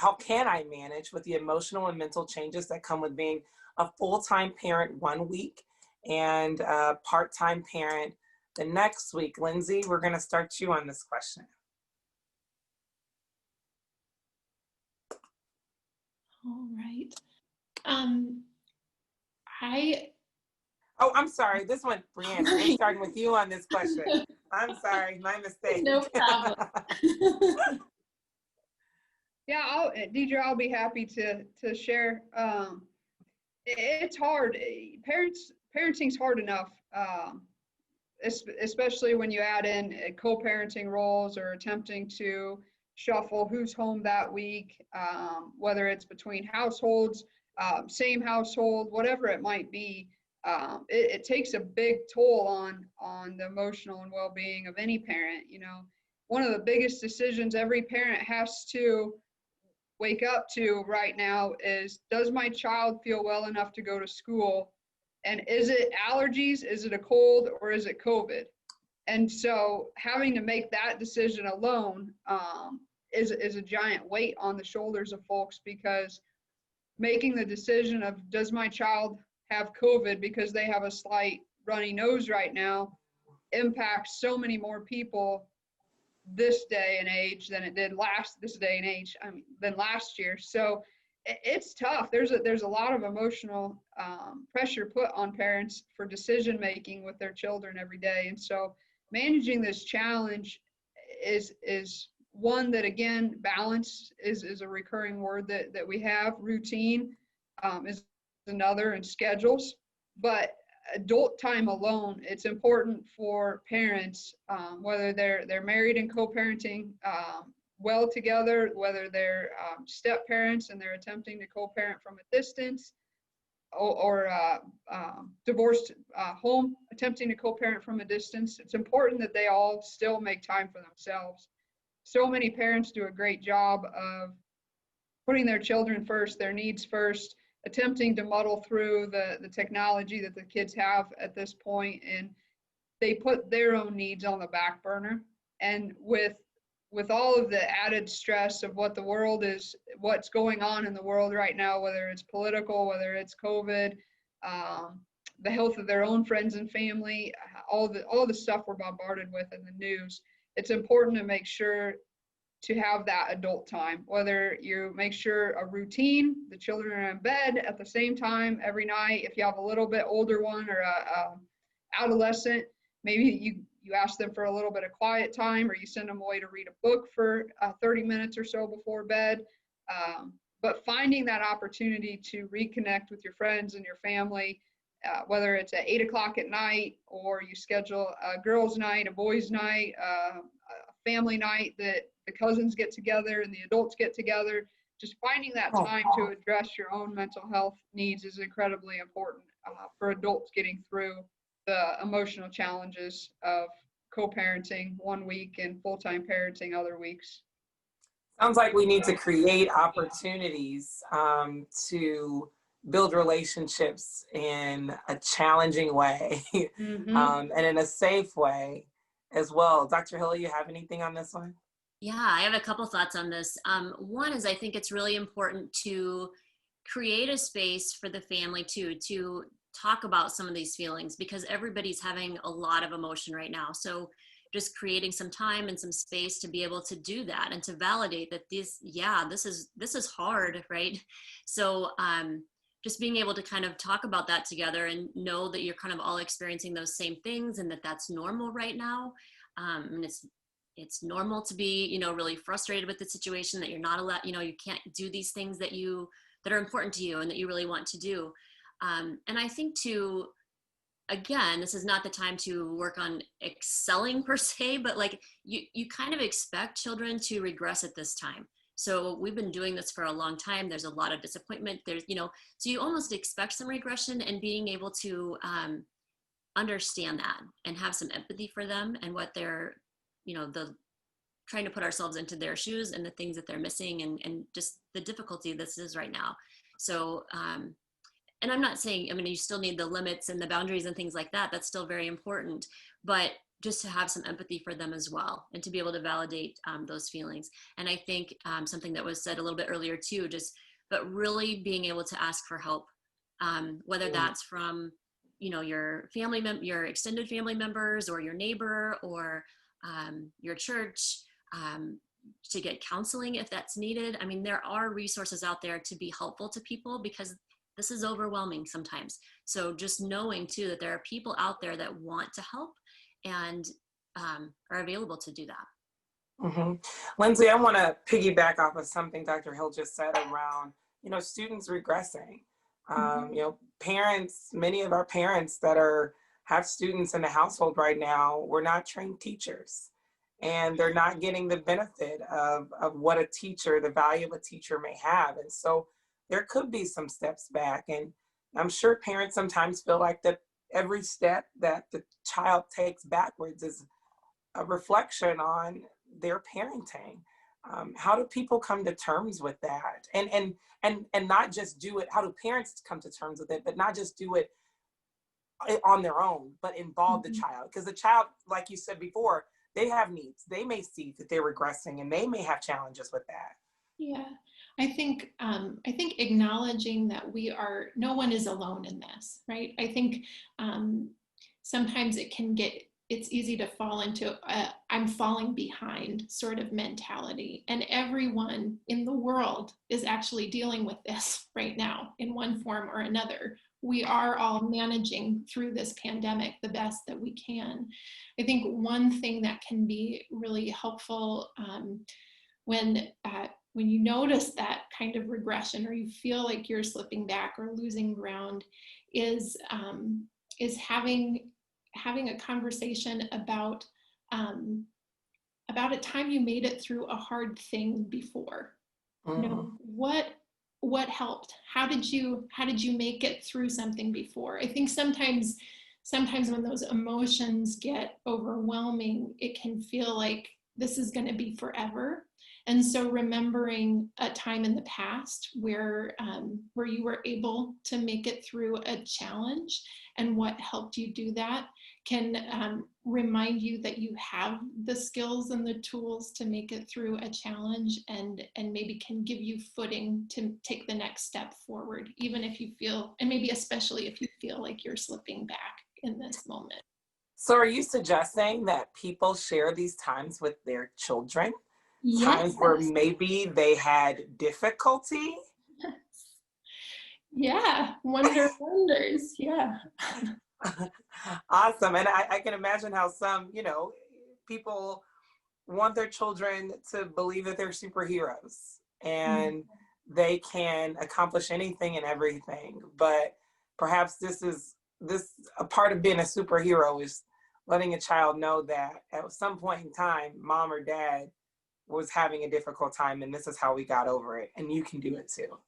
how can I manage with the emotional and mental changes that come with being a full-time parent one week and a part-time parent the next week? Lindsey, we're going to start you on this question. All right. Oh, I'm sorry. This one, Breanna, we're starting with you on this question. I'm sorry, my mistake. No problem. Yeah, Deidre, I'll be happy to share. It's hard. Parenting's hard enough, especially when you add in co-parenting roles or attempting to shuffle who's home that week, whether it's between households, same household, whatever it might be. It takes a big toll on the emotional and well-being of any parent. You know, one of the biggest decisions every parent has to wake up to right now is, does my child feel well enough to go to school? And is it allergies? Is it a cold? Or is it COVID? And so having to make that decision alone is a giant weight on the shoulders of folks, because making the decision of, does my child have COVID because they have a slight runny nose right now, impacts so many more people this day and age than it did than last year. So it's tough. There's a lot of emotional pressure put on parents for decision making with their children every day. And so managing this challenge is one that, again, balance is a recurring word that we have. Routine is another, and schedules. But adult time alone, it's important for parents, whether they're married and co-parenting well together, whether they're step parents and they're attempting to co-parent from a distance, or divorced home attempting to co-parent from a distance. It's important that they all still make time for themselves. So many parents do a great job of putting their children first, their needs first, attempting to muddle through the technology that the kids have at this point, and they put their own needs on the back burner. And with all of the added stress of what's going on in the world right now, whether it's political, whether it's COVID, the health of their own friends and family, all the stuff we're bombarded with in the news, it's important to make sure to have that adult time, whether you make sure a routine, the children are in bed at the same time every night. If you have a little bit older one or a adolescent, maybe you ask them for a little bit of quiet time, or you send them away to read a book for 30 minutes or so before bed. But finding that opportunity to reconnect with your friends and your family, whether it's at 8 o'clock at night, or you schedule a girls' night, a boys' night, a family night that the cousins get together and the adults get together, just finding that time to address your own mental health needs is incredibly important for adults getting through the emotional challenges of co-parenting one week and full-time parenting other weeks. Sounds like we need to create opportunities to build relationships in a challenging way and in a safe way as well. Dr. Hill, you have anything on this one? Yeah, I have a couple thoughts on this. One is, I think it's really important to create a space for the family to talk about some of these feelings, because everybody's having a lot of emotion right now. So just creating some time and some space to be able to do that and to validate that this is hard, right? So just being able to kind of talk about that together and know that you're kind of all experiencing those same things, and that that's normal right now. And it's normal to be, really frustrated with the situation, that you're not allowed, you can't do these things that are important to you and that you really want to do. And I think again, this is not the time to work on excelling per se, but like you kind of expect children to regress at this time. So we've been doing this for a long time. There's a lot of disappointment. So you almost expect some regression, and being able to understand that and have some empathy for them and what they're, trying to put ourselves into their shoes and the things that they're missing, and just the difficulty this is right now. So, and I'm not saying, you still need the limits and the boundaries and things like that. That's still very important. But just to have some empathy for them as well, and to be able to validate those feelings. And I think something that was said a little bit earlier too, but really being able to ask for help, whether that's from, your your extended family members, or your neighbor, or your church, to get counseling if that's needed. I mean, there are resources out there to be helpful to people, because this is overwhelming sometimes. So just knowing too that there are people out there that want to help and are available to do that. Mm-hmm. Lindsey, I want to piggyback off of something Dr. Hill just said around, students regressing. Parents, many of our parents that have students in the household right now, we're not trained teachers, and they're not getting the benefit of what the value of a teacher may have. And so there could be some steps back. And I'm sure parents sometimes feel like that every step that the child takes backwards is a reflection on their parenting. How do people come to terms with that? And not just do it, how do parents come to terms with it, but not just do it on their own, but involve the child? Because the child, like you said before, they have needs. They may see that they're regressing, and they may have challenges with that. Yeah, I think acknowledging that no one is alone in this, right? I think sometimes it's easy to fall into I'm falling behind sort of mentality, and everyone in the world is actually dealing with this right now in one form or another. We are all managing through this pandemic the best that we can. I think one thing that can be really helpful when you notice that kind of regression, or you feel like you're slipping back or losing ground, is having a conversation about a time you made it through a hard thing before. What helped? How did you make it through something before? I think sometimes when those emotions get overwhelming, it can feel like this is going to be forever. And so remembering a time in the past where you were able to make it through a challenge and what helped you do that can remind you that you have the skills and the tools to make it through a challenge, and maybe can give you footing to take the next step forward, even if you feel, and maybe especially if you feel like you're slipping back in this moment. So are you suggesting that people share these times with their children? Yes. Times where maybe they had difficulty? Yes. Yeah, wonders, yeah. Awesome. And I can imagine how some, people want their children to believe that they're superheroes and they can accomplish anything and everything. But perhaps a part of being a superhero is letting a child know that at some point in time, mom or dad was having a difficult time, and this is how we got over it, and you can do it too.